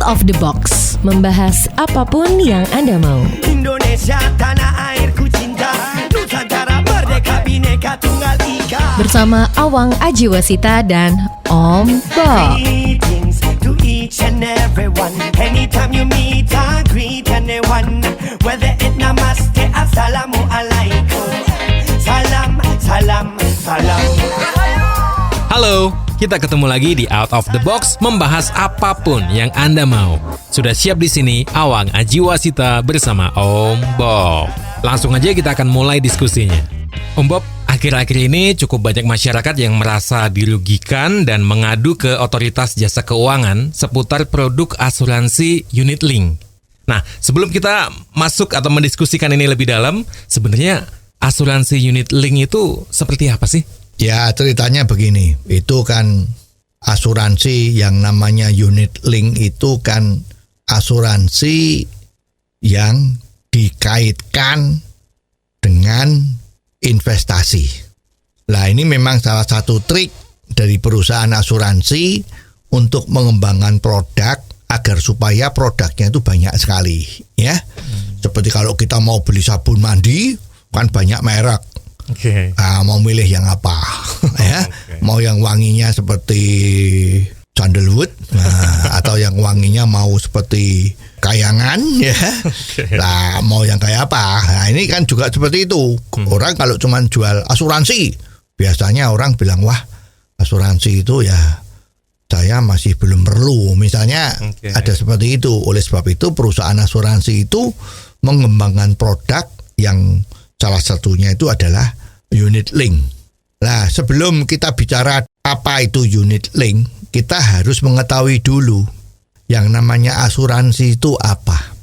of the Box, membahas apapun yang Anda mau. Indonesia tanah airku cinta, Nusantara merdeka bhinneka tunggal ika. Bersama Awang Ajiwasita dan Om Bob. Greetings to each and everyone. Anytime you meet, I greet anyone. Whether it namaste, assalamu alaikum. Salam, salam, salam. Halo, kita ketemu lagi di Out of the Box, membahas apapun yang Anda mau. Sudah siap di sini Awang Ajiwasita bersama Om Bob. Langsung aja kita akan mulai diskusinya. Om Bob, akhir-akhir ini cukup banyak masyarakat yang merasa dirugikan dan mengadu ke otoritas jasa keuangan seputar produk asuransi unit link. Nah, sebelum kita masuk atau mendiskusikan ini lebih dalam, sebenarnya asuransi unit link itu seperti apa sih? Ya, ceritanya begini, itu kan asuransi yang namanya unit link itu kan asuransi yang dikaitkan dengan investasi. Nah, ini memang salah satu trik dari perusahaan asuransi untuk mengembangkan produk agar supaya produknya itu banyak sekali, ya. Seperti kalau kita mau beli sabun mandi, kan banyak merek. Oke. Mau milih yang apa, ya? Mau yang wanginya seperti sandalwood, atau yang wanginya mau seperti kayangan, ya. Lah, mau yang kayak apa? Nah, ini kan juga seperti itu. Orang kalau cuma jual asuransi, biasanya orang bilang, wah, asuransi itu ya saya masih belum perlu. Misalnya ada seperti itu. Oleh sebab itu perusahaan asuransi itu mengembangkan produk yang salah satunya itu adalah unit link. Nah, sebelum kita bicara apa itu unit link, kita harus mengetahui dulu yang namanya asuransi itu apa.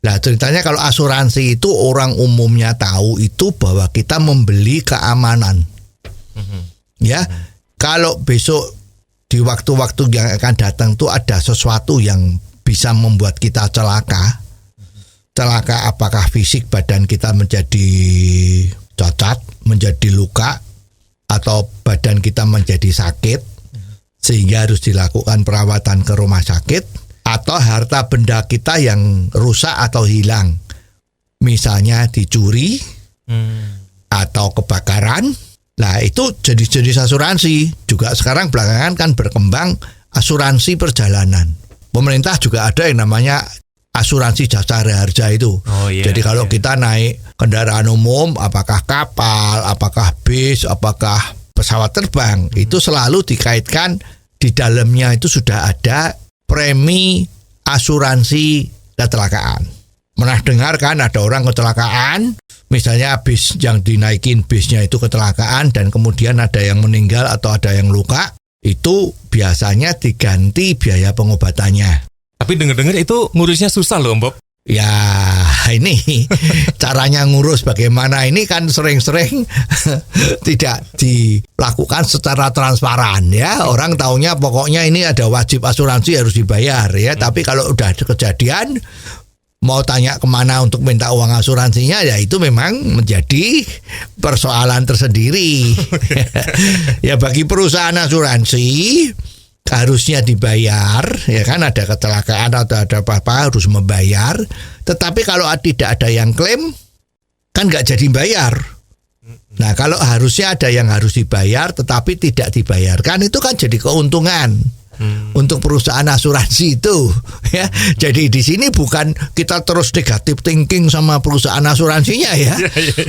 Nah, ceritanya kalau asuransi itu orang umumnya tahu itu bahwa kita membeli keamanan. Ya, kalau besok di waktu-waktu yang akan datang tuh ada sesuatu yang bisa membuat kita celaka. Celaka apakah fisik badan kita menjadi cacat, menjadi luka, atau badan kita menjadi sakit sehingga harus dilakukan perawatan ke rumah sakit, atau harta benda kita yang rusak atau hilang, misalnya dicuri atau kebakaran. Nah, itu jenis-jenis asuransi. Juga sekarang belakangan kan berkembang asuransi perjalanan. Pemerintah juga ada yang namanya asuransi jasa harja itu. Jadi kalau kita naik kendaraan umum, apakah kapal, apakah bis, apakah pesawat terbang, itu selalu dikaitkan di dalamnya itu sudah ada premi asuransi kecelakaan. Pernah dengar kan ada orang kecelakaan, misalnya bis yang dinaikin bisnya itu kecelakaan dan kemudian ada yang meninggal atau ada yang luka, itu biasanya diganti biaya pengobatannya. Tapi dengar-dengar itu ngurusnya susah loh, Om Bob. Ya, ini caranya ngurus bagaimana ini kan sering-sering tidak dilakukan secara transparan, ya. Orang taunya pokoknya ini ada wajib asuransi harus dibayar, ya. Tapi kalau udah ada kejadian, mau tanya kemana untuk minta uang asuransinya, ya itu memang menjadi persoalan tersendiri. Ya, bagi perusahaan asuransi harusnya dibayar, ya kan, ada kecelakaan atau ada apa-apa harus membayar. Tetapi kalau tidak ada yang klaim, kan nggak jadi bayar. Nah, kalau harusnya ada yang harus dibayar tetapi tidak dibayarkan, itu kan jadi keuntungan untuk perusahaan asuransi itu, ya. Jadi di sini bukan kita terus negatif thinking sama perusahaan asuransinya, ya.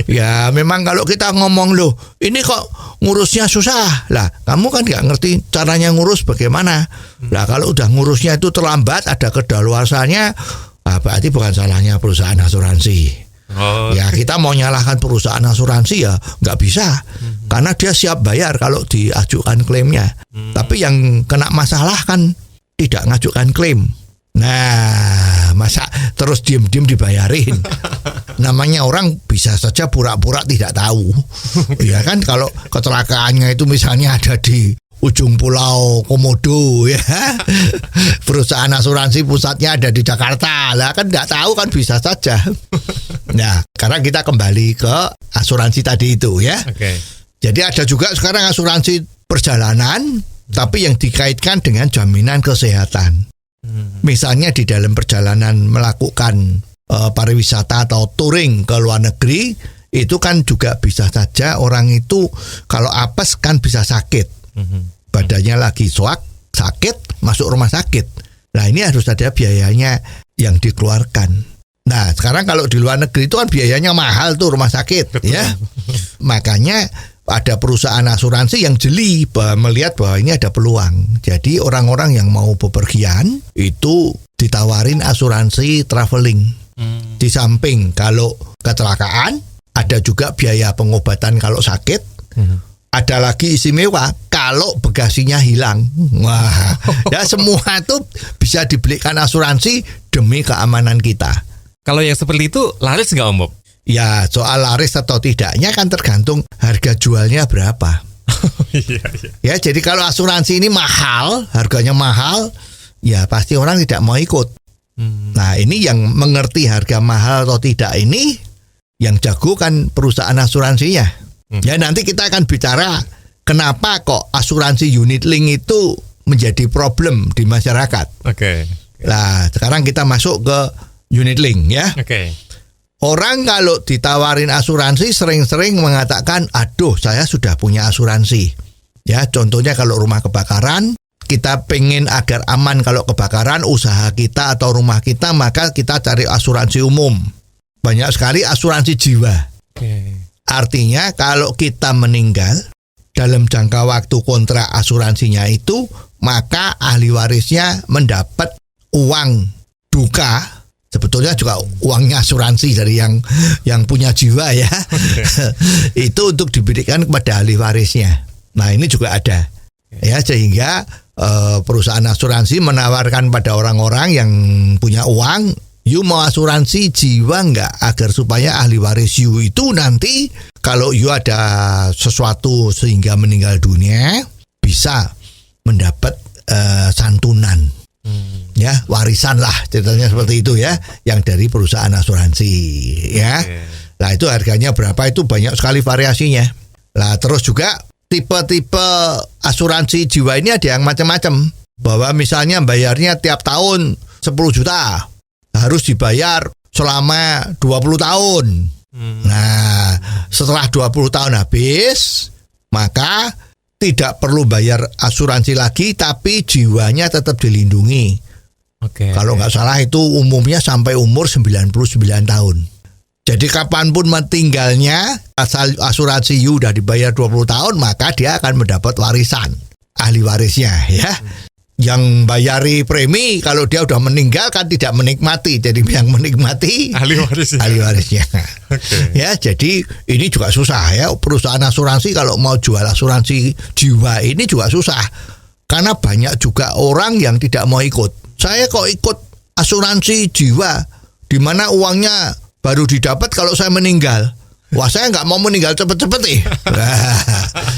Ya, memang kalau kita ngomong loh, ini kok ngurusnya susah. Lah, kamu kan nggak ngerti caranya ngurus bagaimana. Lah, kalau udah ngurusnya itu terlambat, ada kedaluarsanya, berarti bukan salahnya perusahaan asuransi. Ya, kita mau nyalahkan perusahaan asuransi ya nggak bisa, karena dia siap bayar kalau diajukan klaimnya. Tapi yang kena masalah kan tidak ngajukan klaim. Nah, masa terus diem-diem dibayarin? Namanya orang bisa saja pura-pura tidak tahu. Ya kan, kalau kecelakaannya itu misalnya ada di ujung pulau Komodo, ya. Perusahaan asuransi pusatnya ada di Jakarta. Lah kan nggak tahu kan, bisa saja. Nah, sekarang kita kembali ke asuransi tadi itu, ya. Jadi ada juga sekarang asuransi perjalanan, tapi yang dikaitkan dengan jaminan kesehatan. Misalnya di dalam perjalanan melakukan pariwisata atau touring ke luar negeri, itu kan juga bisa saja orang itu kalau apes kan bisa sakit. Badannya lagi sakit, masuk rumah sakit. Nah, ini harus ada biayanya yang dikeluarkan. Nah, sekarang kalau di luar negeri itu kan biayanya mahal tuh rumah sakit. Betul. Ya. Makanya ada perusahaan asuransi yang jeli melihat bahwa ini ada peluang. Jadi orang-orang yang mau bepergian itu ditawarin asuransi traveling. Di samping kalau kecelakaan, ada juga biaya pengobatan kalau sakit. Ada lagi istimewa kalau bagasinya hilang. Wah, ya semua itu bisa dibelikan asuransi demi keamanan kita. Kalau yang seperti itu laris nggak Om Bob? Ya, soal laris atau tidaknya kan tergantung harga jualnya berapa. Ya, jadi kalau asuransi ini mahal, harganya mahal, ya pasti orang tidak mau ikut. Nah, ini yang mengerti harga mahal atau tidak ini, yang jago kan perusahaan asuransinya. Ya, nanti kita akan bicara kenapa kok asuransi unit link itu menjadi problem di masyarakat. Oke. Nah, sekarang kita masuk ke unit link ya. Oke. Orang kalau ditawarin asuransi sering-sering mengatakan, aduh saya sudah punya asuransi. Ya, contohnya kalau rumah kebakaran, kita pengen agar aman kalau kebakaran usaha kita atau rumah kita, maka kita cari asuransi umum. Banyak sekali asuransi jiwa. Artinya kalau kita meninggal dalam jangka waktu kontrak asuransinya itu, maka ahli warisnya mendapat uang duka. Sebetulnya juga uangnya asuransi dari yang punya jiwa ya. Itu untuk diberikan kepada ahli warisnya. Nah, ini juga ada. Ya, sehingga perusahaan asuransi menawarkan pada orang-orang yang punya uang, you mau asuransi jiwa nggak? Agar supaya ahli waris you itu nanti kalau you ada sesuatu sehingga meninggal dunia, bisa mendapat santunan. Ya, warisan lah ceritanya seperti itu ya, yang dari perusahaan asuransi ya. Nah, itu harganya berapa itu banyak sekali variasinya. Nah, terus juga tipe-tipe asuransi jiwa ini ada yang macam-macam. Bahwa misalnya bayarnya tiap tahun 10 juta harus dibayar selama 20 tahun. Nah, setelah 20 tahun habis, maka tidak perlu bayar asuransi lagi, tapi jiwanya tetap dilindungi. Kalau nggak salah itu umumnya sampai umur 99 tahun. Jadi kapanpun meninggalnya, asal asuransi you udah dibayar 20 tahun, maka dia akan mendapat warisan ahli warisnya ya. Yang bayari premi kalau dia udah meninggal kan tidak menikmati, jadi yang menikmati ahli warisnya. Ya, jadi ini juga susah ya, perusahaan asuransi kalau mau jual asuransi jiwa ini juga susah karena banyak juga orang yang tidak mau ikut. Saya kok ikut asuransi jiwa di mana uangnya baru didapat kalau saya meninggal. Wah, saya nggak mau meninggal cepet-cepet nih.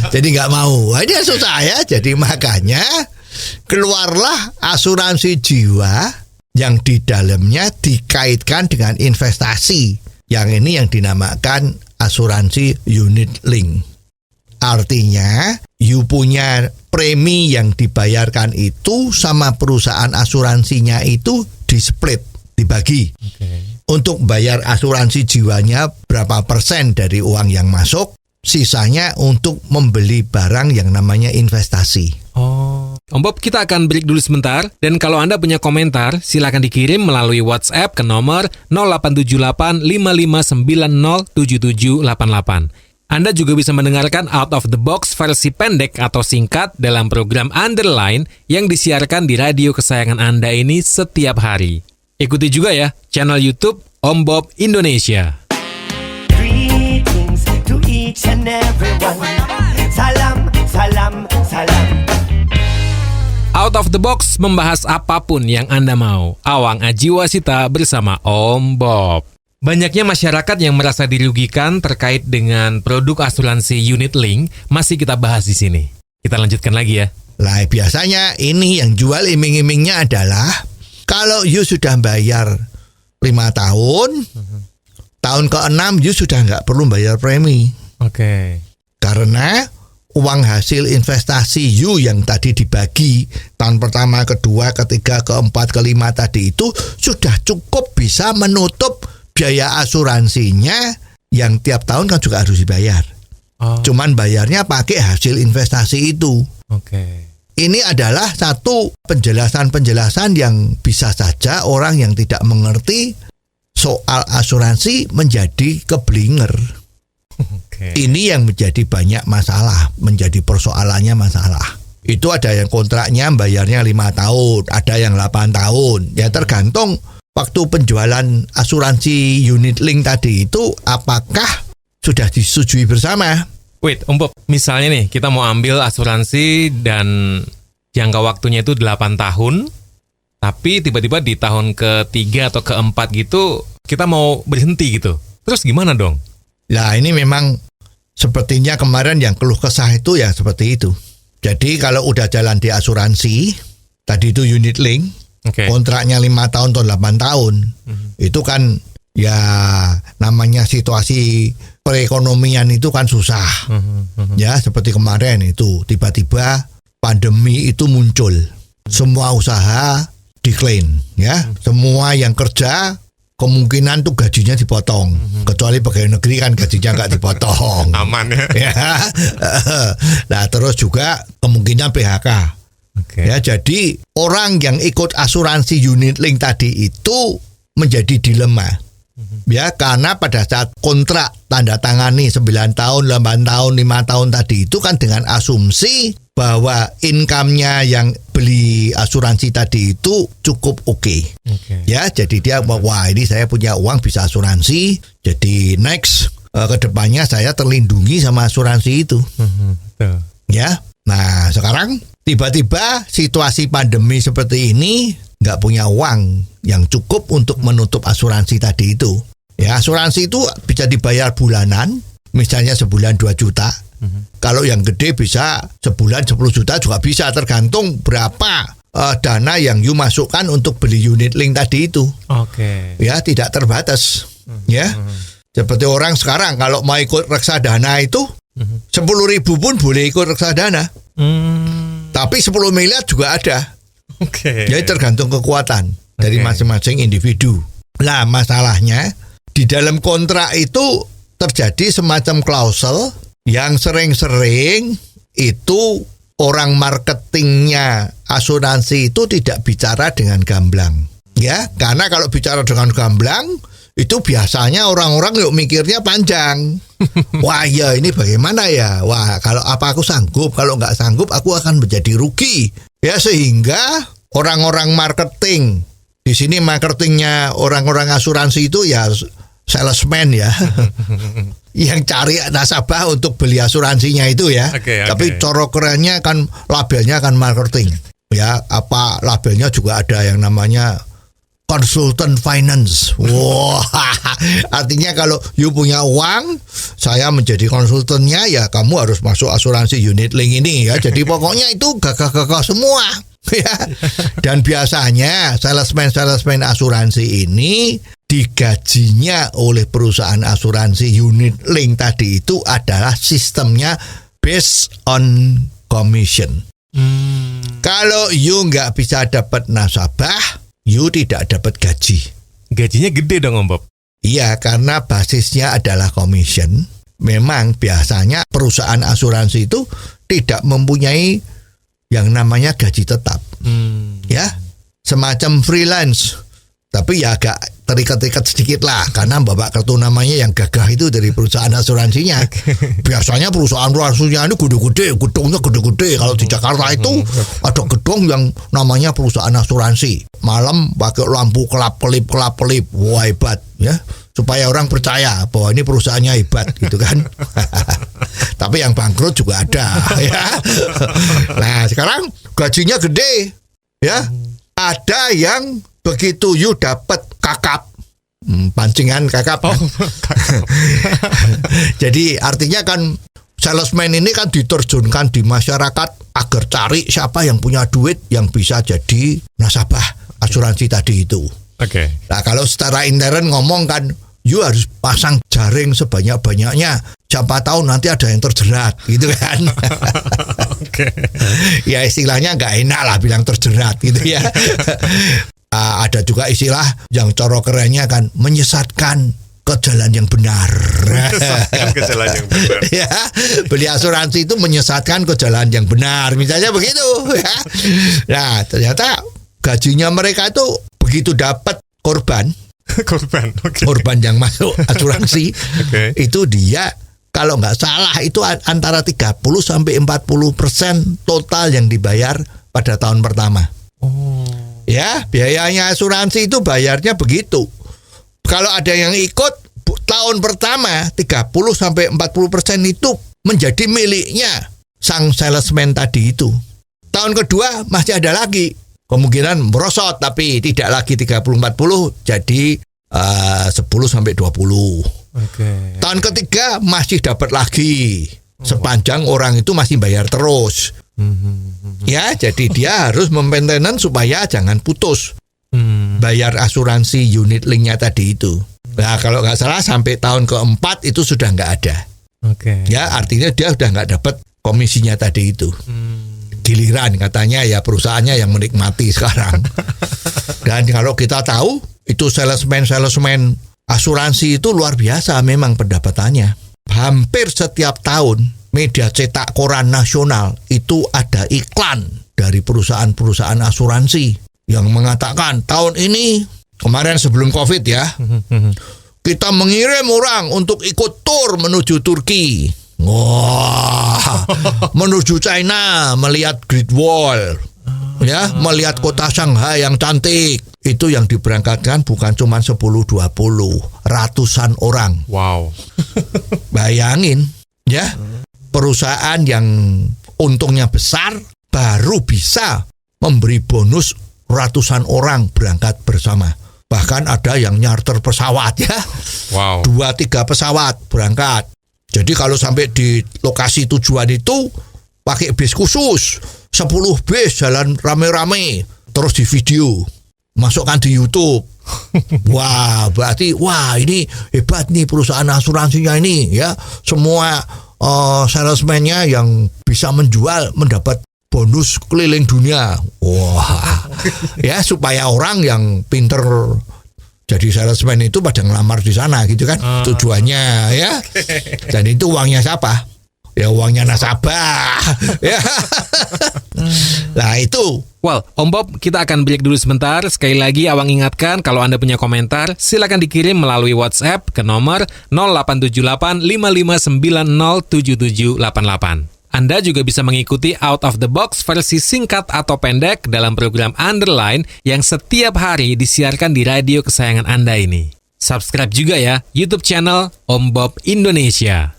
Jadi nggak mau. Wah, ini susah ya. Jadi makanya keluarlah asuransi jiwa yang di dalamnya dikaitkan dengan investasi. Yang ini yang dinamakan asuransi unit link. Artinya, you punya premi yang dibayarkan itu sama perusahaan asuransinya itu di-split, dibagi. Untuk bayar asuransi jiwanya berapa persen dari uang yang masuk, sisanya untuk membeli barang yang namanya investasi. Om Bob, kita akan break dulu sebentar, dan kalau Anda punya komentar, silakan dikirim melalui WhatsApp ke nomor 0878 5590 7788. Anda juga bisa mendengarkan Out of the Box versi pendek atau singkat dalam program Underline yang disiarkan di radio kesayangan Anda ini setiap hari. Ikuti juga ya channel YouTube Om Bob Indonesia. Greetings to each and everyone. Salam, salam, salam. Out of the Box membahas apapun yang Anda mau. Awang Ajiwasita bersama Om Bob. Banyaknya masyarakat yang merasa dirugikan terkait dengan produk asuransi unit link masih kita bahas di sini. Kita lanjutkan lagi ya. Lah, biasanya ini yang jual iming-imingnya adalah kalau you sudah bayar 5 tahun, tahun ke-6 you sudah nggak perlu bayar premi. Oke. Karena uang hasil investasi you yang tadi dibagi tahun pertama, kedua, ketiga, keempat, kelima tadi itu sudah cukup bisa menutup biaya asuransinya yang tiap tahun kan juga harus dibayar. Cuman bayarnya pakai hasil investasi itu. Oke. Ini adalah satu penjelasan-penjelasan yang bisa saja orang yang tidak mengerti soal asuransi menjadi keblinger. Oke. Ini yang menjadi banyak masalah, menjadi persoalannya masalah. Itu ada yang kontraknya bayarnya 5 tahun, ada yang 8 tahun. Ya tergantung waktu penjualan asuransi unit link tadi itu apakah sudah disetujui bersama. Wait, Om Bob, misalnya nih kita mau ambil asuransi dan jangka waktunya itu 8 tahun, tapi tiba-tiba di tahun ke-3 atau ke-4 gitu kita mau berhenti gitu. Terus gimana dong? Nah ini memang sepertinya kemarin yang keluh kesah itu ya seperti itu. Jadi kalau udah jalan di asuransi, tadi itu unit link, kontraknya 5 tahun atau 8 tahun, itu kan ya namanya situasi perekonomian itu kan susah. Ya seperti kemarin itu tiba-tiba pandemi itu muncul. Semua usaha decline ya. Semua yang kerja kemungkinan tuh gajinya dipotong. Kecuali pegawai negeri kan gajinya nggak dipotong. Aman ya. Nah terus juga kemungkinan PHK. Ya jadi orang yang ikut asuransi unit link tadi itu menjadi dilema. Ya karena pada saat kontrak tanda tangani 9 tahun, 8 tahun, 5 tahun tadi itu kan dengan asumsi bahwa income-nya yang beli asuransi tadi itu cukup oke. Ya jadi dia wah ini saya punya uang bisa asuransi, jadi next kedepannya saya terlindungi sama asuransi itu. Ya nah sekarang tiba-tiba situasi pandemi seperti ini nggak punya uang yang cukup untuk menutup asuransi tadi itu. Ya asuransi itu bisa dibayar bulanan, misalnya sebulan 2 juta. Kalau yang gede bisa sebulan 10 juta juga bisa, tergantung berapa dana yang you masukkan untuk beli unit link tadi itu. Ya tidak terbatas. Ya seperti orang sekarang kalau mau ikut reksadana itu 10.000 pun boleh ikut reksadana. Tapi 10 miliar juga ada. Jadi tergantung kekuatan dari masing-masing individu. Nah masalahnya di dalam kontrak itu terjadi semacam klausul yang sering-sering itu orang marketingnya asuransi itu tidak bicara dengan gamblang. Ya karena kalau bicara dengan gamblang itu biasanya orang-orang yuk mikirnya panjang. Wah ya ini bagaimana ya? Wah kalau apa aku sanggup? Kalau nggak sanggup aku akan menjadi rugi. Ya sehingga orang-orang marketing di sini marketingnya orang-orang asuransi itu ya salesman ya, yang cari nasabah untuk beli asuransinya itu ya. Tapi coro kerennya kan labelnya kan marketing. Ya apa labelnya juga ada yang namanya konsultan finance. Wah, artinya kalau you punya uang, saya menjadi konsultannya ya kamu harus masuk asuransi unit link ini ya. Jadi pokoknya itu gagah-gagah semua. Ya. Dan biasanya salesman asuransi ini digajinya oleh perusahaan asuransi unit link tadi itu adalah sistemnya based on commission. Kalau you nggak bisa dapat nasabah, you tidak dapat gaji. Gajinya gede dong Om Bob. Iya karena basisnya adalah commission. Memang biasanya perusahaan asuransi itu tidak mempunyai yang namanya gaji tetap. Ya semacam freelance, tapi ya agak terikat-terikat sedikit lah karena bapak kartu namanya yang gagah itu dari perusahaan asuransinya. Biasanya perusahaan asuransinya ini gede-gede, gedungnya gede-gede. Kalau di Jakarta itu ada gedung yang namanya perusahaan asuransi, malam pakai lampu kelap-kelip, wah hebat ya, supaya orang percaya bahwa ini perusahaannya hebat gitu kan. Tapi yang bangkrut juga ada ya. Nah sekarang gajinya gede ya. Ada yang begitu you dapat kakap, pancingan kakap. Jadi artinya kan salesman ini kan diterjunkan di masyarakat agar cari siapa yang punya duit yang bisa jadi nasabah asuransi tadi itu. Nah kalau secara intern ngomong kan you harus pasang jaring sebanyak-banyaknya. Siapa tahu nanti ada yang terjerat, gitu kan. Oke. Ya istilahnya nggak enak lah bilang terjerat gitu ya. Ada juga istilah yang coro kerennya kan menyesatkan ke jalan yang benar. Menyesatkan ke jalan yang benar. Ya, beli asuransi itu menyesatkan ke jalan yang benar, misalnya begitu. Ya. Nah, ternyata gajinya mereka itu begitu dapat korban, korban yang masuk asuransi, itu dia kalau nggak salah itu antara 30 sampai 40% total yang dibayar pada tahun pertama. Ya, biayanya asuransi itu bayarnya begitu. Kalau ada yang ikut tahun pertama 30 sampai 40% itu menjadi miliknya sang salesman tadi itu. Tahun kedua masih ada lagi. Kemungkinan merosot tapi tidak lagi 30-40 jadi 10 sampai 20. Tahun ketiga masih dapat lagi sepanjang orang itu masih bayar terus. Ya, jadi dia harus maintenance supaya jangan putus bayar asuransi unit linknya tadi itu. Nah, kalau nggak salah sampai tahun keempat itu sudah nggak ada. Ya, artinya dia sudah nggak dapat komisinya tadi itu. Giliran katanya ya perusahaannya yang menikmati sekarang. Dan kalau kita tahu itu salesman asuransi itu luar biasa memang pendapatannya. Hampir setiap tahun media cetak koran nasional itu ada iklan dari perusahaan-perusahaan asuransi yang mengatakan tahun ini, kemarin sebelum COVID ya, kita mengirim orang untuk ikut tur menuju Turki. Wah, menuju China melihat Great Wall. Ya, melihat kota Shanghai yang cantik. Itu yang diberangkatkan bukan cuma 10-20, ratusan orang. Wow. Bayangin ya, perusahaan yang untungnya besar baru bisa memberi bonus ratusan orang berangkat bersama. Bahkan ada yang charter pesawat ya. Wow. 2-3 pesawat berangkat. Jadi kalau sampai di lokasi tujuan itu pakai bis khusus, 10 bis jalan rame-rame, terus di video, masukkan di YouTube. Wah, berarti ini hebat nih perusahaan asuransinya ini ya. Semua salesman-nya yang bisa menjual mendapat bonus keliling dunia. Wah. Ya, supaya orang yang pinter jadi salesman itu pada ngelamar di sana gitu kan. Tujuannya ya. Dan itu uangnya siapa? Ya uangnya nasabah. Ya. Nah itu. Well, Om Bob, kita akan break dulu sebentar. Sekali lagi Awang ingatkan kalau Anda punya komentar, silakan dikirim melalui WhatsApp ke nomor 0878 5590 7788. Anda juga bisa mengikuti Out of the Box versi singkat atau pendek dalam program Underline yang setiap hari disiarkan di radio kesayangan Anda ini. Subscribe juga ya YouTube channel Om Bob Indonesia.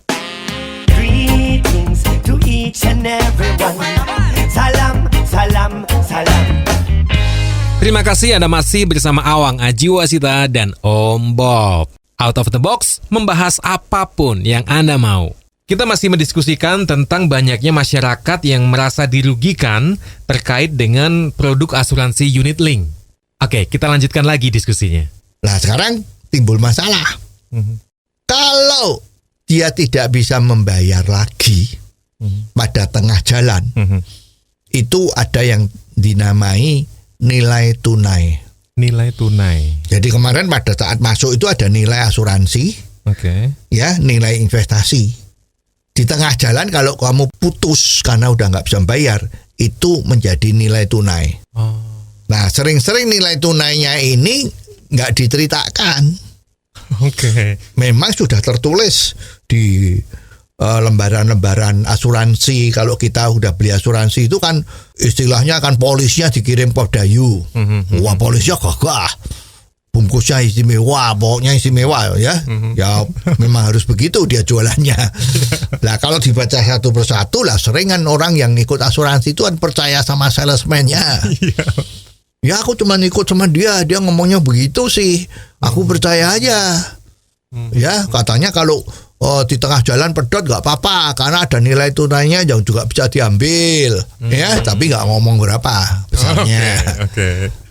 Greetings to each and everyone. Salam, salam, salam. Terima kasih Anda masih bersama Awang Ajiwasita dan Om Bob. Out of the Box membahas apapun yang Anda mau. Kita masih mendiskusikan tentang banyaknya masyarakat yang merasa dirugikan terkait dengan produk asuransi unit link. Oke, kita lanjutkan lagi diskusinya. Nah, sekarang timbul masalah. Kalau dia tidak bisa membayar lagi pada tengah jalan, itu ada yang dinamai nilai tunai. Nilai tunai. Jadi kemarin pada saat masuk itu ada nilai asuransi, ya, nilai investasi. Di tengah jalan kalau kamu putus karena udah nggak bisa bayar, itu menjadi nilai tunai. Nah, sering-sering nilai tunainya ini nggak diceritakan. Memang sudah tertulis di lembaran-lembaran asuransi. Kalau kita udah beli asuransi itu kan istilahnya kan polisnya dikirim Popdayu. Wah, polisnya gagah. Bungkusnya istimewa, pokoknya istimewa ya. Ya memang harus begitu dia jualannya. Nah, kalau dibaca satu persatu lah, seringan orang yang ikut asuransi itu kan percaya sama salesman-nya. Ya aku cuma ikut sama dia ngomongnya begitu sih. Aku percaya aja. Ya, katanya kalau di tengah jalan pedot gak apa-apa karena ada nilai tunainya yang juga bisa diambil. Ya, tapi gak ngomong berapa besarnya.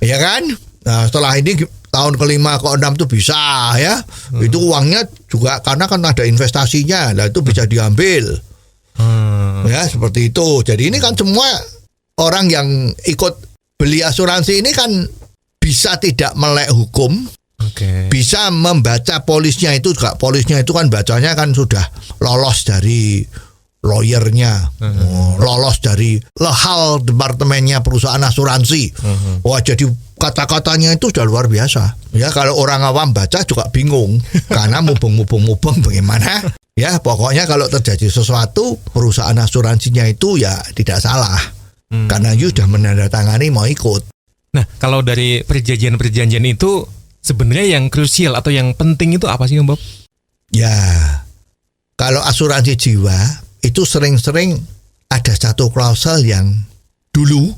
Ya kan? Nah, setelah ini tahun ke-5 ke-6 itu bisa ya. Itu uangnya juga karena kan ada investasinya, lah itu bisa diambil. Ya seperti itu. Jadi ini kan semua orang yang ikut beli asuransi ini kan bisa tidak melek hukum. Bisa membaca polisnya itu juga. Polisnya itu kan bacanya kan sudah lolos dari lawyernya, lolos dari legal departemennya perusahaan asuransi. Wah, jadi kata-katanya itu sudah luar biasa. Ya kalau orang awam baca juga bingung karena mubeng bagaimana. Ya pokoknya kalau terjadi sesuatu perusahaan asuransinya itu ya tidak salah karena you sudah menandatangani mau ikut. Nah kalau dari perjanjian itu sebenarnya yang krusial atau yang penting itu apa sih Om Bob? Ya kalau asuransi jiwa itu sering-sering ada satu klausul yang dulu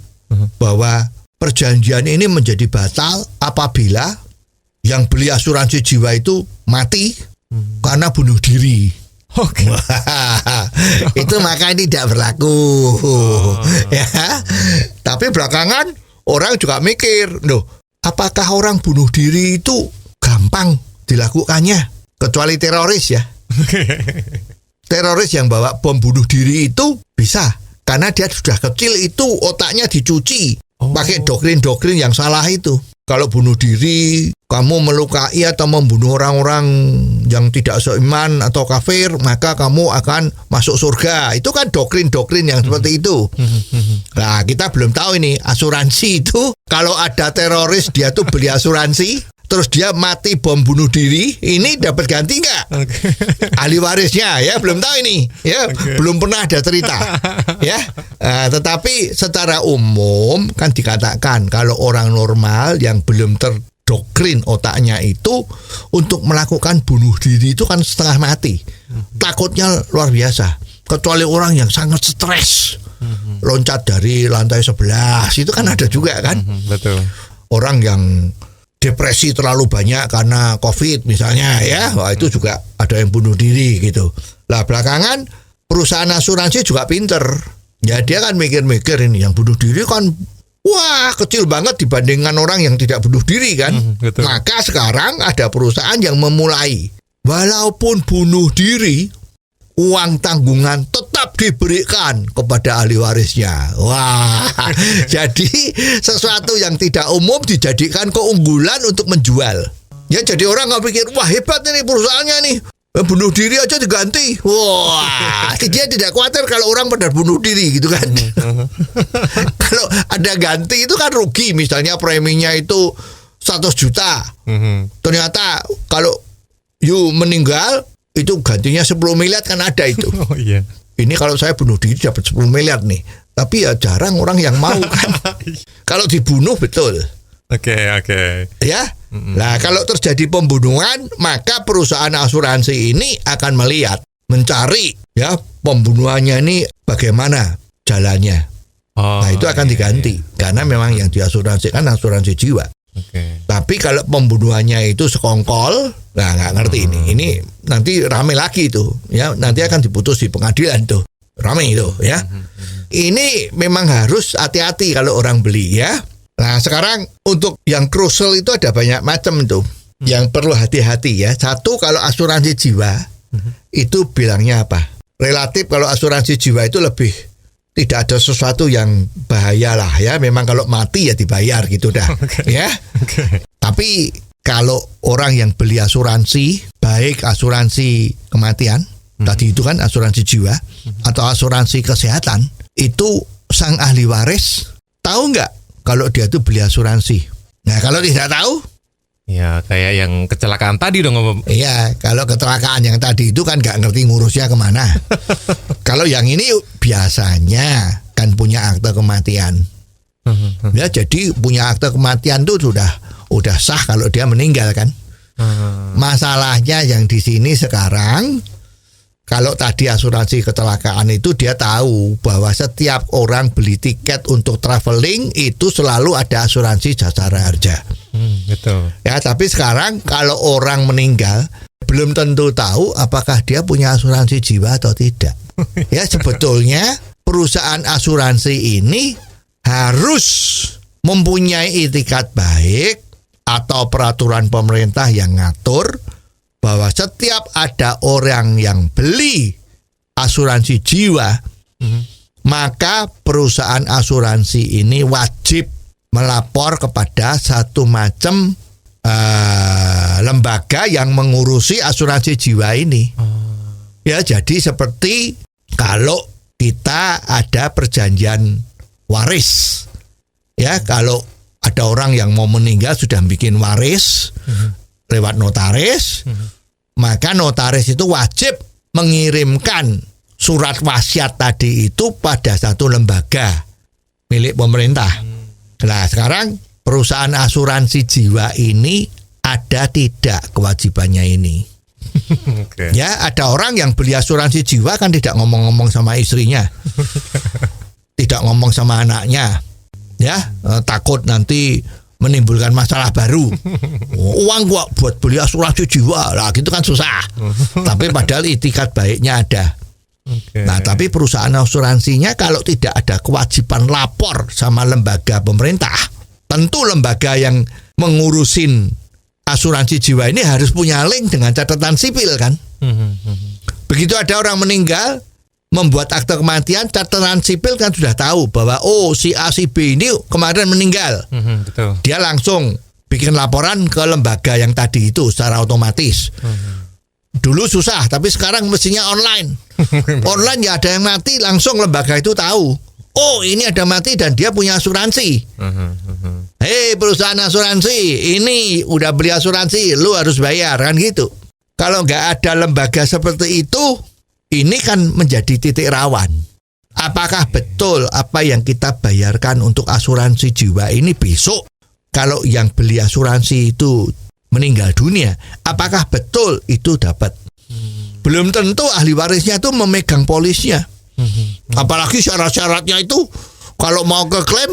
bahwa perjanjian ini menjadi batal apabila yang beli asuransi jiwa itu mati karena bunuh diri. Itu maka tidak berlaku. Ya. Tapi belakangan orang juga mikir, loh, apakah orang bunuh diri itu gampang dilakukannya kecuali teroris ya? Teroris yang bawa bom bunuh diri itu bisa karena dia sudah kecil itu otaknya dicuci pakai doktrin yang salah itu. Kalau bunuh diri kamu melukai atau membunuh orang-orang yang tidak seiman atau kafir maka kamu akan masuk surga. Itu kan doktrin yang seperti itu. Nah kita belum tahu ini asuransi itu kalau ada teroris dia tuh beli asuransi terus dia mati bom bunuh diri, ini dapat ganti nggak? Ahli warisnya ya belum tahu ini, ya belum pernah ada cerita, ya. Tetapi secara umum kan dikatakan kalau orang normal yang belum terdoktrin otaknya itu untuk melakukan bunuh diri itu kan setengah mati, takutnya luar biasa. Kecuali orang yang sangat stres, loncat dari lantai 11 itu kan ada juga kan? Betul. Orang yang depresi terlalu banyak karena COVID misalnya ya, wah itu juga ada yang bunuh diri gitu. Lah belakangan perusahaan asuransi juga pinter. Ya dia kan mikir-mikir ini yang bunuh diri kan wah kecil banget dibandingkan orang yang tidak bunuh diri kan. Maka sekarang ada perusahaan yang memulai walaupun bunuh diri uang tanggungan tetap diberikan kepada ahli warisnya. Wah, jadi sesuatu yang tidak umum dijadikan keunggulan untuk menjual. Ya jadi orang nggak pikir, wah hebat ini perusahaannya nih, bunuh diri aja diganti. Wah, dia tidak khawatir kalau orang pada bunuh diri gitu kan. Kalau ada ganti itu kan rugi, misalnya preminya itu 100 juta. Ternyata kalau you meninggal itu gantinya 10 miliar kan ada itu. Oh iya. Ini kalau saya bunuh diri dapat 10 miliar nih. Tapi ya jarang orang yang mau kan. Kalau dibunuh betul. Oke. Ya. Nah, kalau terjadi pembunuhan, maka perusahaan asuransi ini akan melihat, mencari ya pembunuhannya ini bagaimana jalannya. Nah, itu akan diganti karena memang yang diasuransikan asuransi jiwa. Tapi kalau pembunuhannya itu sekongkol, nah nggak ngerti ini. Ini nanti rame lagi itu, ya nanti akan diputus di pengadilan tuh, rame itu, ya. Ini memang harus hati-hati kalau orang beli, ya. Nah sekarang untuk yang krusial itu ada banyak macam itu, yang perlu hati-hati ya. Satu kalau asuransi jiwa itu bilangnya apa? Relatif kalau asuransi jiwa itu lebih tidak ada sesuatu yang bahaya lah ya. Memang kalau mati ya dibayar gitu dah. Ya. Tapi kalau orang yang beli asuransi, baik asuransi kematian, tadi itu kan asuransi jiwa, atau asuransi kesehatan, itu sang ahli waris tahu nggak kalau dia tuh beli asuransi? Nah kalau tidak tahu, ya kayak yang kecelakaan tadi dong Om. Iya, kalau kecelakaan yang tadi itu kan nggak ngerti ngurusnya kemana. Kalau yang ini biasanya kan punya akte kematian. Ya, jadi punya akte kematian tuh udah sah kalau dia meninggal kan. Masalahnya yang di sini sekarang, kalau tadi asuransi kecelakaan itu dia tahu bahwa setiap orang beli tiket untuk traveling itu selalu ada asuransi jasara harja. Betul. Ya, tapi sekarang kalau orang meninggal belum tentu tahu apakah dia punya asuransi jiwa atau tidak. Ya, sebetulnya perusahaan asuransi ini harus mempunyai itikat baik atau peraturan pemerintah yang ngatur bahwa setiap ada orang yang beli asuransi jiwa, maka perusahaan asuransi ini wajib melapor kepada satu macam lembaga yang mengurusi asuransi jiwa ini. Ya, jadi seperti kalau kita ada perjanjian waris, ya, kalau ada orang yang mau meninggal sudah bikin waris lewat notaris, maka notaris itu wajib mengirimkan surat wasiat tadi itu pada satu lembaga milik pemerintah. Nah, sekarang perusahaan asuransi jiwa ini ada tidak kewajibannya ini? Okay. Ya, ada orang yang beli asuransi jiwa kan tidak ngomong-ngomong sama istrinya, tidak ngomong sama anaknya, ya, takut nanti menimbulkan masalah baru. Uang gua buat beli asuransi jiwa, lah gitu kan susah. Tapi padahal itikat baiknya ada. Okay. Nah, tapi perusahaan asuransinya kalau tidak ada kewajiban lapor sama lembaga pemerintah, tentu lembaga yang mengurusin asuransi jiwa ini harus punya link dengan catatan sipil kan. Begitu ada orang meninggal, membuat akte kematian, catatan sipil kan sudah tahu bahwa oh si A si B ini kemarin meninggal. Betul. Dia langsung bikin laporan ke lembaga yang tadi itu secara otomatis. Dulu susah, tapi sekarang mestinya online. Online ya ada yang mati, langsung lembaga itu tahu. Oh ini ada mati dan dia punya asuransi. Hei perusahaan asuransi, ini udah beli asuransi, lu harus bayar kan gitu. Kalau nggak ada lembaga seperti itu, ini kan menjadi titik rawan. Apakah betul apa yang kita bayarkan untuk asuransi jiwa ini besok kalau yang beli asuransi itu meninggal dunia, apakah betul itu dapat? Belum tentu ahli warisnya itu memegang polisnya. Apalagi syarat-syaratnya itu kalau mau ke klaim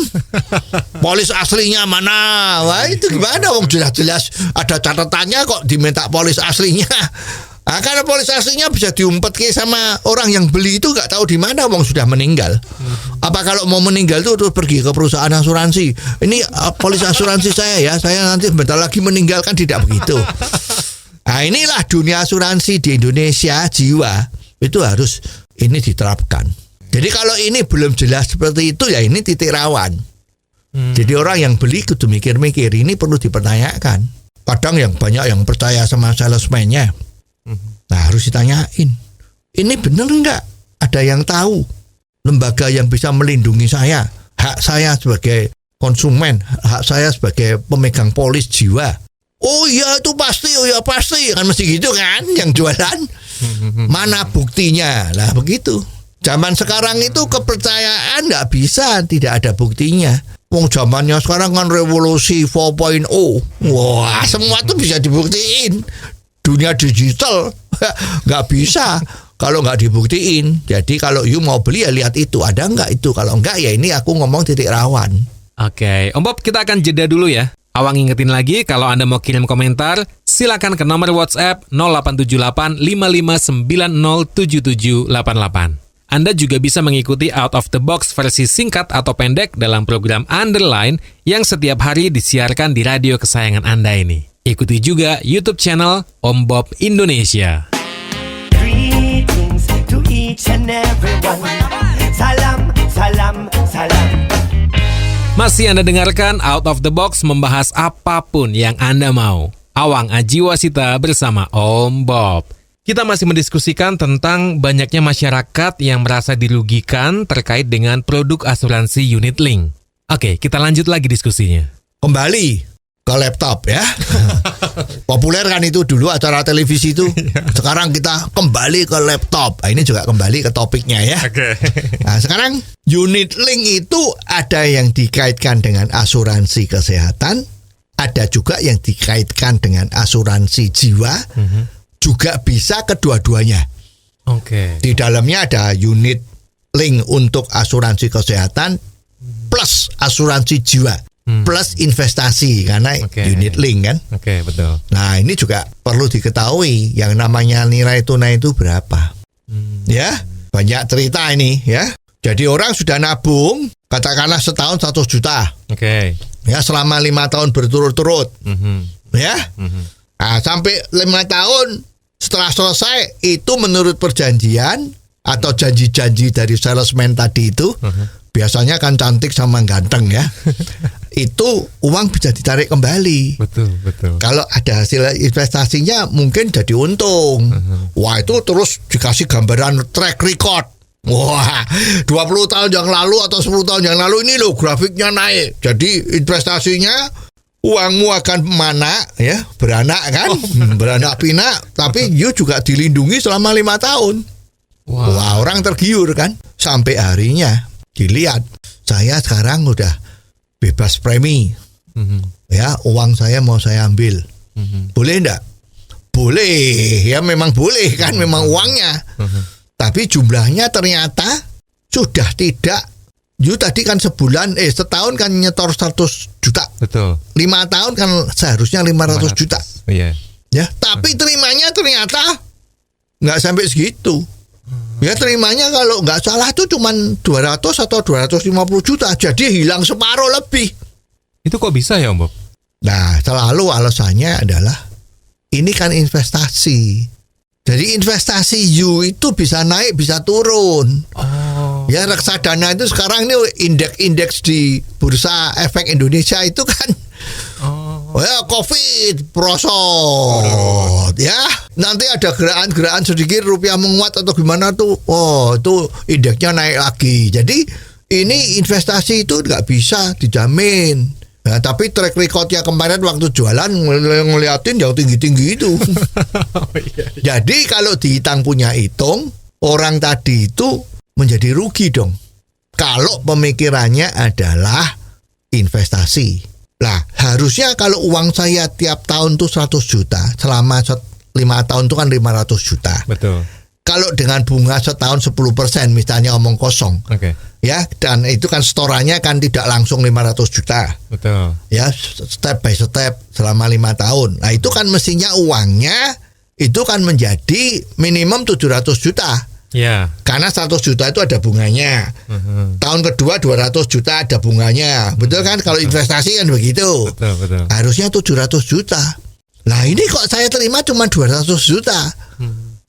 polis aslinya mana? Wah itu gimana? Wong jelas-jelas ada catatannya kok diminta polis aslinya. Nah, karena polis aslinya bisa diumpet sama orang yang beli itu nggak tahu di mana wong sudah meninggal. Apa kalau mau meninggal itu terus pergi ke perusahaan asuransi? Ini polis asuransi saya nanti bentar lagi meninggal, kan tidak begitu. Nah inilah dunia asuransi di Indonesia jiwa itu harus ini diterapkan. Jadi kalau ini belum jelas seperti itu ya ini titik rawan. Jadi orang yang beli kudu mikir-mikir, ini perlu dipertanyakan. Kadang yang banyak yang percaya sama salesman-nya. Nah harus ditanyain, ini benar nggak ada yang tahu lembaga yang bisa melindungi saya, hak saya sebagai konsumen, hak saya sebagai pemegang polis jiwa. Oh iya itu pasti, oh ya pasti, kan mesti gitu kan yang jualan. Mana buktinya? Lah begitu. Zaman sekarang itu kepercayaan nggak bisa, tidak ada buktinya. Wong zamannya sekarang kan revolusi 4.0. Wah semua tuh bisa dibuktiin. Dunia digital nggak bisa kalau nggak dibuktiin. Jadi kalau you mau beli ya lihat itu ada nggak itu. Kalau nggak ya ini aku ngomong titik rawan. Oke, Om Bob kita akan jeda dulu ya. Awang ingetin lagi kalau Anda mau kirim komentar, silakan ke nomor WhatsApp 0878 55907788. Anda juga bisa mengikuti Out of the Box versi singkat atau pendek dalam program Underline yang setiap hari disiarkan di radio kesayangan Anda ini. Ikuti juga YouTube channel Om Bob Indonesia. Greetings to each and everyone. Salam, salam, salam. Masih Anda dengarkan Out of the Box membahas apapun yang Anda mau. Awang Ajiwasita bersama Om Bob. Kita masih mendiskusikan tentang banyaknya masyarakat yang merasa dirugikan terkait dengan produk asuransi unit link. Oke, kita lanjut lagi diskusinya. Kembali ke laptop ya. Populer kan itu dulu acara televisi itu. Sekarang kita kembali ke laptop. Nah, ini juga kembali ke topiknya ya. Oke. Nah, sekarang unit link itu ada yang dikaitkan dengan asuransi kesehatan, ada juga yang dikaitkan dengan asuransi jiwa, juga bisa kedua-duanya. Oke. Di dalamnya ada unit link untuk asuransi kesehatan plus asuransi jiwa. Plus investasi karena unit link kan. Oke, betul. Nah ini juga perlu diketahui yang namanya nilai tunai itu berapa. Ya banyak cerita ini ya. Jadi orang sudah nabung katakanlah setahun 100 juta. Oke. Ya, selama 5 tahun berturut-turut. Ya. Nah, sampai 5 tahun setelah selesai itu menurut perjanjian atau janji-janji dari salesman tadi itu, biasanya kan cantik sama ganteng ya. Itu uang bisa ditarik kembali. Betul. Kalau ada hasil investasinya mungkin jadi untung. Wah, itu terus dikasih gambaran track record. Wah, 20 tahun yang lalu atau 10 tahun yang lalu ini loh grafiknya naik. Jadi investasinya uangmu akan mana ya, beranak kan, beranak pinak, tapi you juga dilindungi selama 5 tahun. Wah, orang tergiur kan. Sampai harinya dilihat, saya sekarang udah bebas premi. Ya, uang saya mau saya ambil. Boleh enggak? Boleh, ya memang boleh kan, memang uangnya. Tapi jumlahnya ternyata sudah tidak. You tadi kan setahun kan nyetor 100 juta. Betul. 5 tahun kan seharusnya 500 juta. Iya. Ya, tapi terimanya ternyata nggak sampai segitu. Ya, terimanya kalau nggak salah itu cuma 200 atau 250 juta. Jadi hilang separuh lebih. Itu kok bisa ya, Om Bob? Nah, selalu alasannya adalah ini kan investasi. Jadi investasi you itu bisa naik, bisa turun. Ya, reksadana itu sekarang ini indeks di Bursa Efek Indonesia itu kan ya COVID prosot ya. Nanti ada gerakan sedikit rupiah menguat atau gimana tuh. Oh, itu indeksnya naik lagi. Jadi ini investasi itu nggak bisa dijamin. Nah, tapi track recordnya kemarin waktu jualan ngeliatin yang tinggi-tinggi itu. Jadi kalau dihitung punya hitung, orang tadi itu menjadi rugi dong. Kalau pemikirannya adalah investasi. Lah, harusnya kalau uang saya tiap tahun tuh 100 juta, selama 5 tahun itu kan 500 juta. Betul. Kalau dengan bunga setahun 10%, misalnya omong kosong. Oke. Ya, dan itu kan setorannya kan tidak langsung 500 juta. Betul. Ya, step by step selama 5 tahun. Nah, itu kan mestinya uangnya itu kan menjadi minimum 700 juta. Ya. Karena 100 juta itu ada bunganya. Tahun kedua 200 juta ada bunganya. Betul kan? Kalau investasi kan begitu. Betul. Harusnya 700 juta. Lah, ini kok saya terima cuma 200 juta.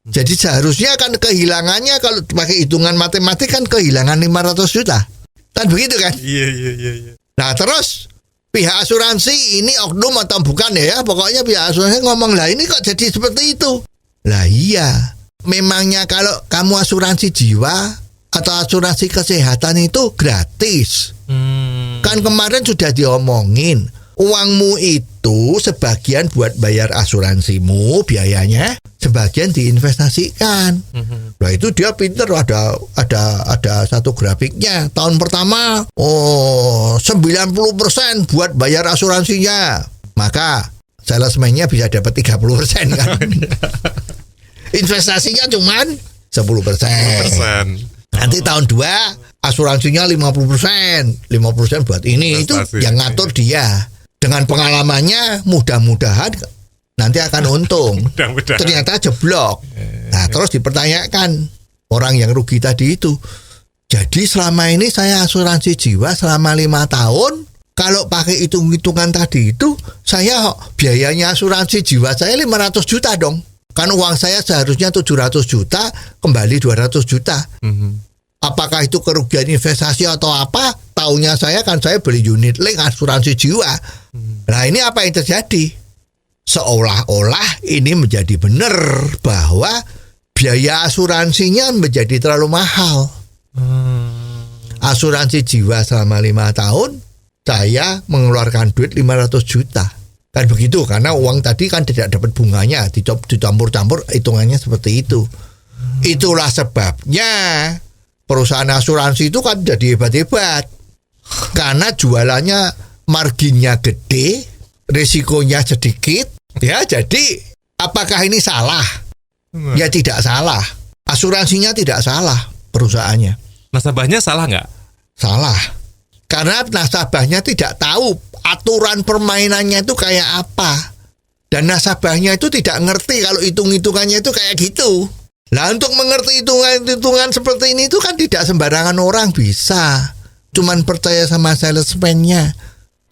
Jadi seharusnya kan kehilangannya kalau pakai hitungan matematik kan kehilangan 500 juta. Kan begitu kan? Iya. Nah, terus pihak asuransi ini oknum atau bukan ya? Pokoknya pihak asuransi ngomong, lah ini kok jadi seperti itu. Lah iya, memangnya kalau kamu asuransi jiwa atau asuransi kesehatan itu gratis. Kan kemarin sudah diomongin, uangmu itu sebagian buat bayar asuransimu, biayanya sebagian diinvestasikan. Nah, itu dia pinter, ada satu grafiknya. Tahun pertama 90% buat bayar asuransinya. Maka salesman-nya bisa dapat 30% kan. Investasinya cuman 10%. Nanti tahun 2 asuransinya 50%. 50% buat ini. Investasi. Itu yang ngatur dia. Dengan pengalamannya mudah-mudahan nanti akan untung. Ternyata jeblok. Nah, terus dipertanyakan orang yang rugi tadi itu. Jadi selama ini saya asuransi jiwa selama 5 tahun. Kalau pakai hitung-hitungan tadi itu, saya biayanya asuransi jiwa saya 500 juta dong. Kan uang saya seharusnya 700 juta, kembali 200 juta. Apakah itu kerugian investasi atau apa? Taunya saya beli unit link asuransi jiwa. Nah, ini apa yang terjadi? Seolah-olah ini menjadi benar bahwa biaya asuransinya menjadi terlalu mahal. Asuransi jiwa selama 5 tahun saya mengeluarkan duit 500 juta. Kan begitu, karena uang tadi kan tidak dapat bunganya, dicampur-campur hitungannya seperti itu. Itulah sebabnya perusahaan asuransi itu kan jadi hebat-hebat. Karena jualannya marginnya gede, risikonya sedikit. Ya, jadi apakah ini salah? Ya tidak salah. Asuransinya tidak salah perusahaannya. Nasabahnya salah nggak? Salah. Karena nasabahnya tidak tahu aturan permainannya itu kayak apa. Dan nasabahnya itu tidak ngerti kalau hitung-hitungannya itu kayak gitu. Nah, untuk mengerti hitungan-hitungan seperti ini itu kan tidak sembarangan orang bisa. Cuman percaya sama salesman-nya.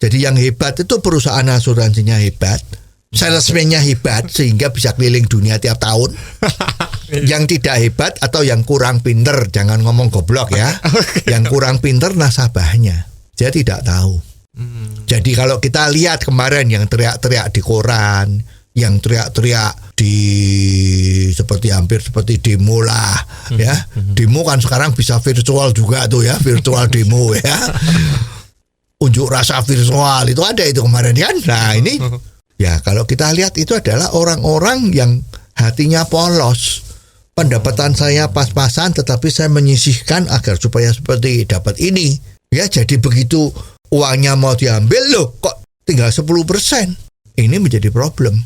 Jadi yang hebat itu perusahaan asuransinya hebat, salesman-nya hebat sehingga bisa keliling dunia tiap tahun. Yang tidak hebat atau yang kurang pinter, jangan ngomong goblok ya. Yang kurang pinter nasabahnya, dia tidak tahu. Jadi kalau kita lihat kemarin yang teriak-teriak di koran, yang teriak-teriak di hampir seperti demo lah, ya. Demo kan sekarang bisa virtual juga tuh ya, virtual demo ya. Unjuk rasa virtual itu ada itu kemarin kan. Nah ini ya kalau kita lihat itu adalah orang-orang yang hatinya polos. Pendapatan saya pas-pasan tetapi saya menyisihkan agar supaya seperti dapat ini. Ya jadi begitu uangnya mau diambil loh kok tinggal 10%. Ini menjadi problem.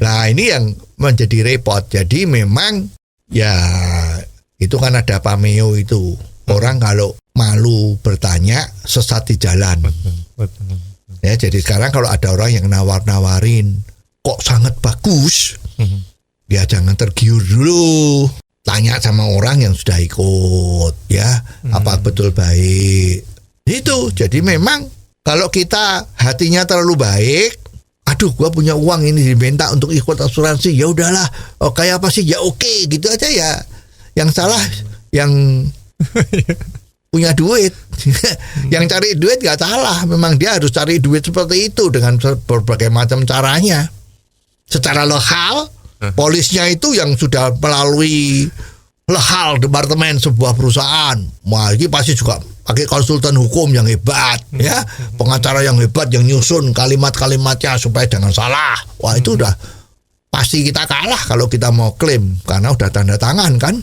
Nah ini yang menjadi repot. Jadi memang ya itu kan ada pameo itu. Orang kalau malu bertanya sesat di jalan. Ya jadi sekarang kalau ada orang yang nawar-nawarin kok sangat bagus, ya jangan tergiur dulu. Tanya sama orang yang sudah ikut ya, apa betul baik. Itu jadi memang kalau kita hatinya terlalu baik, aduh gua punya uang ini diminta untuk ikut asuransi, ya udahlah, oh kayak apa sih, ya oke, gitu aja ya. Yang salah yang punya duit. Yang cari duit gak salah, memang dia harus cari duit seperti itu dengan berbagai macam caranya. Secara lokal, polisnya itu yang sudah melalui lehal departemen sebuah perusahaan, wah ini pasti juga pakai konsultan hukum yang hebat, ya, pengacara yang hebat yang nyusun kalimat-kalimatnya supaya jangan salah. Wah itu udah pasti kita kalah kalau kita mau klaim karena udah tanda tangan kan.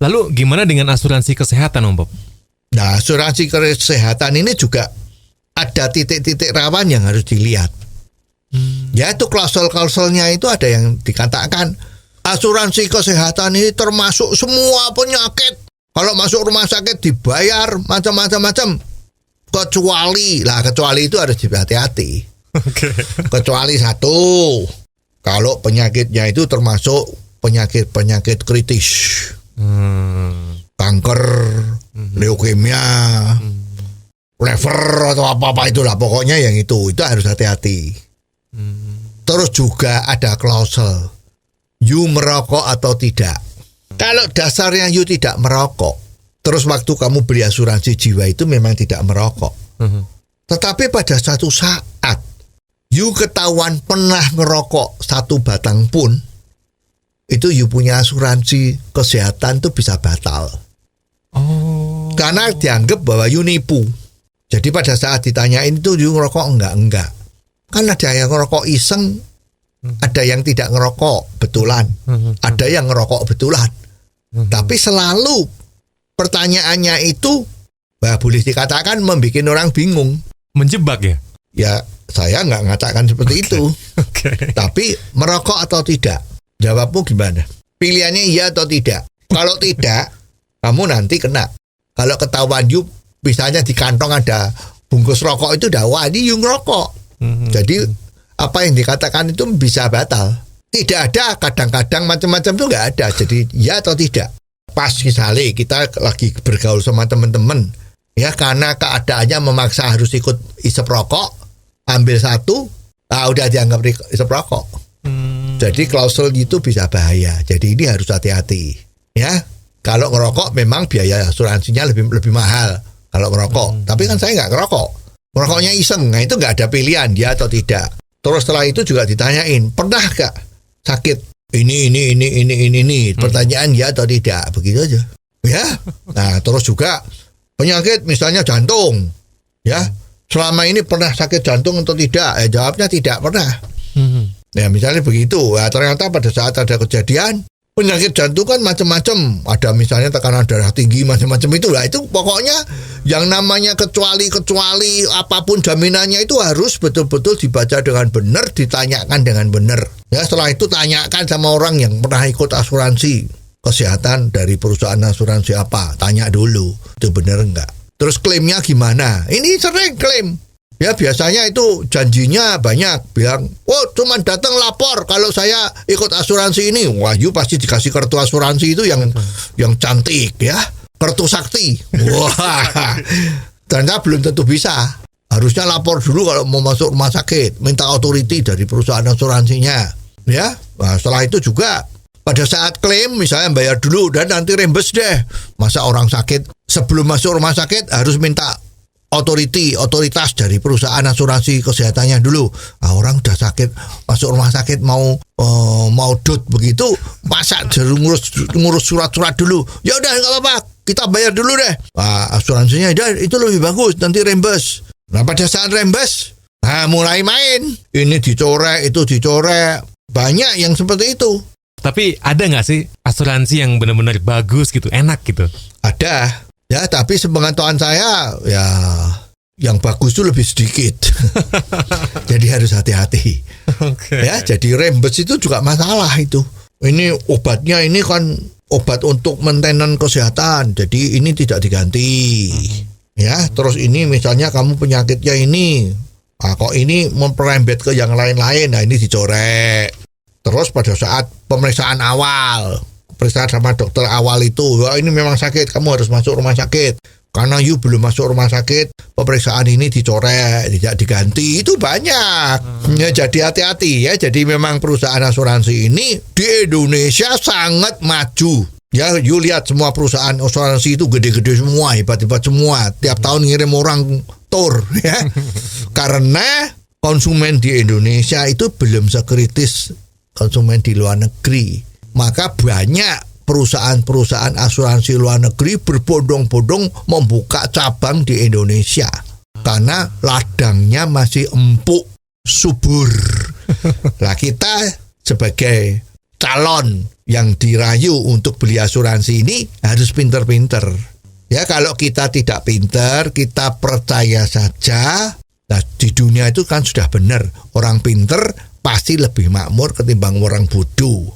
Lalu gimana dengan asuransi kesehatan, Om Bob? Nah, asuransi kesehatan ini juga ada titik-titik rawan yang harus dilihat. Yaitu klausul-klausulnya itu ada yang dikatakan asuransi kesehatan ini termasuk semua penyakit. Kalau masuk rumah sakit dibayar macam-macam. Kecuali itu harus dihati-hati. Okay. Kecuali satu, kalau penyakitnya itu termasuk penyakit kritis. Kanker, leukemia, liver atau apa-apa itulah. Pokoknya yang itu harus hati-hati. Terus juga ada klausul, you merokok atau tidak. Kalau dasarnya you tidak merokok, terus waktu kamu beli asuransi jiwa itu memang tidak merokok. Tetapi pada satu saat you ketahuan pernah ngerokok satu batang pun, itu you punya asuransi kesehatan itu bisa batal. Karena dianggap bahwa you nipu. Jadi pada saat ditanyain itu you ngerokok enggak. Kan ada yang ngerokok iseng, ada yang tidak ngerokok betulan, ada yang ngerokok betulan. Tapi selalu pertanyaannya itu boleh dikatakan membuat orang bingung. Menjebak ya? Ya saya nggak mengatakan seperti itu. Tapi merokok atau tidak? Jawabmu gimana? Pilihannya iya atau tidak? Kalau tidak, kamu nanti kena. Kalau ketahuan you, misalnya di kantong ada bungkus rokok itu dah, wah ini you ngerokok. Jadi apa yang dikatakan itu bisa batal. Tidak ada, kadang-kadang macam-macam itu nggak ada. Jadi ya atau tidak. Pas misalnya kita lagi bergaul sama teman-teman, ya karena keadaannya memaksa harus ikut isep rokok, ambil satu, udah dianggap isep rokok. Jadi klausul itu bisa bahaya. Jadi ini harus hati-hati. Ya, kalau ngerokok memang biaya asuransinya lebih mahal kalau ngerokok. Tapi kan saya nggak ngerokok. Ngerokoknya iseng, nah itu nggak ada pilihan dia atau tidak. Terus setelah itu juga ditanyain, pernah gak sakit ini. Pertanyaan ya atau tidak, begitu aja. Ya. Nah, terus juga penyakit misalnya jantung. Ya. Selama ini pernah sakit jantung atau tidak? Jawabnya tidak pernah. Ya, misalnya begitu. Ya, ternyata pada saat ada kejadian penyakit jantung kan macam-macam. Ada misalnya tekanan darah tinggi macam-macam itu lah. Itu pokoknya yang namanya kecuali apapun jaminannya itu harus betul-betul dibaca dengan benar, ditanyakan dengan benar. Ya, setelah itu tanyakan sama orang yang pernah ikut asuransi kesehatan dari perusahaan asuransi apa. Tanya dulu, itu benar enggak. Terus klaimnya gimana? Ini sering klaim. Ya biasanya itu janjinya banyak, bilang, cuman datang lapor kalau saya ikut asuransi ini. Wah, you pasti dikasih kartu asuransi itu yang cantik ya, kartu sakti. Wah, ternyata belum tentu bisa. harusnya lapor dulu kalau mau masuk rumah sakit, minta authority dari perusahaan asuransinya, ya. Nah, setelah itu juga pada saat klaim misalnya bayar dulu dan nanti reimburse deh. Masa orang sakit sebelum masuk rumah sakit harus minta otoritas dari perusahaan asuransi kesehatannya dulu. Nah, orang udah sakit masuk rumah sakit mau dot begitu, masa ngurus surat-surat dulu. Ya udah nggak apa-apa, kita bayar dulu deh. Nah, asuransinya itu lebih bagus, nanti reimburse. Nah, pada saat reimburse, nah mulai main. Ini dicorek, itu dicorek. Banyak yang seperti itu. Tapi ada nggak sih asuransi yang benar-benar bagus gitu, enak gitu? Ada. Ya, tapi sepengetahuan saya, ya yang bagus itu lebih sedikit. Jadi harus hati-hati. Okay. Ya, jadi reimburse itu juga masalah itu. Ini obatnya ini kan obat untuk maintenance kesehatan. Jadi ini tidak diganti. Ya, terus ini misalnya kamu penyakitnya ini. Nah, kok ini memperembet ke yang lain-lain. Nah, ini dicorek. Terus pada saat pemeriksaan awal, pemeriksaan sama dokter awal itu, wah ini memang sakit, kamu harus masuk rumah sakit. Karena you belum masuk rumah sakit, pemeriksaan ini dicorek, tidak diganti, itu banyak. Ya, jadi hati-hati ya. Jadi memang perusahaan asuransi ini di Indonesia sangat maju. Ya, you lihat semua perusahaan asuransi itu gede-gede semua, hebat-hebat semua. Tiap tahun ngirim orang tour ya. Karena konsumen di Indonesia itu belum sekritis konsumen di luar negeri. Maka banyak perusahaan-perusahaan asuransi luar negeri berbondong-bondong membuka cabang di Indonesia. Karena ladangnya masih empuk, subur. Nah, kita sebagai calon yang dirayu untuk beli asuransi ini harus pinter-pinter. Ya, kalau kita tidak pinter, kita percaya saja. Nah, di dunia itu kan sudah benar. Orang pinter pasti lebih makmur ketimbang orang bodoh.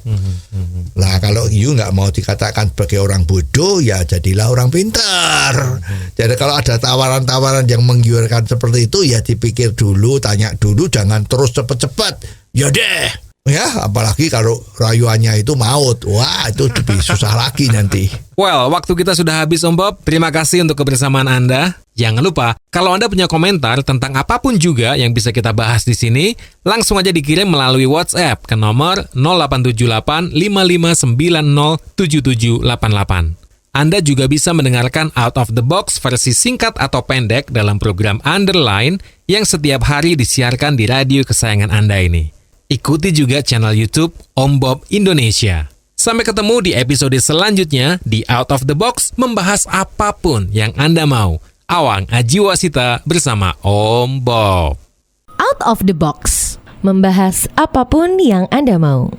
Nah, kalau you nggak mau dikatakan sebagai orang bodoh, ya jadilah orang pintar. Jadi kalau ada tawaran-tawaran yang menggiurkan seperti itu, ya dipikir dulu, tanya dulu, jangan terus cepet-cepet. Ya deh. Ya, apalagi kalau rayuannya itu maut. Wah, itu lebih susah lagi nanti. Well, waktu kita sudah habis Om Bob. Terima kasih untuk kebersamaan Anda. Jangan lupa, kalau Anda punya komentar tentang apapun juga yang bisa kita bahas di sini, langsung aja dikirim melalui WhatsApp ke nomor 0878 5590 7788. Anda juga bisa mendengarkan Out of the Box versi singkat atau pendek dalam program Underline yang setiap hari disiarkan di radio kesayangan Anda ini. Ikuti juga channel YouTube Om Bob Indonesia. Sampai ketemu di episode selanjutnya di Out of the Box membahas apapun yang Anda mau. Awang Ajiwasita bersama Om Bob. Out of the Box, membahas apapun yang Anda mau.